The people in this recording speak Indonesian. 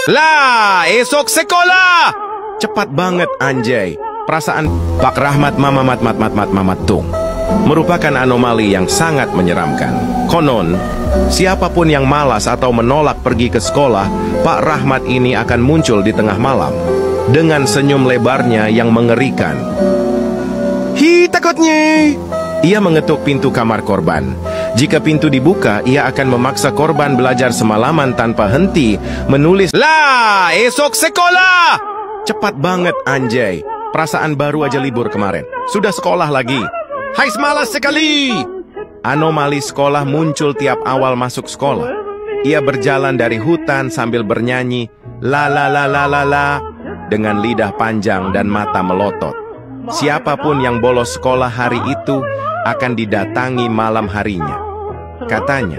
Lah, esok sekolah. Cepat banget anjay. Perasaan Pak Rahmat Mamat Tung merupakan anomali yang sangat menyeramkan. Konon, siapapun yang malas atau menolak pergi ke sekolah, Pak Rahmat ini akan muncul di tengah malam dengan senyum lebarnya yang mengerikan. Hi, takutnya. Ia mengetuk pintu kamar korban. Jika pintu dibuka, ia akan memaksa korban belajar semalaman tanpa henti menulis, "Lah, esok sekolah." Cepat banget anjay. Perasaan baru aja libur kemarin, sudah sekolah lagi. Hai, semalas sekali. Anomali sekolah muncul tiap awal masuk sekolah. Ia berjalan dari hutan sambil bernyanyi, "La la la la la la," dengan lidah panjang dan mata melotot. Siapapun yang bolos sekolah hari itu akan didatangi malam harinya. Katanya,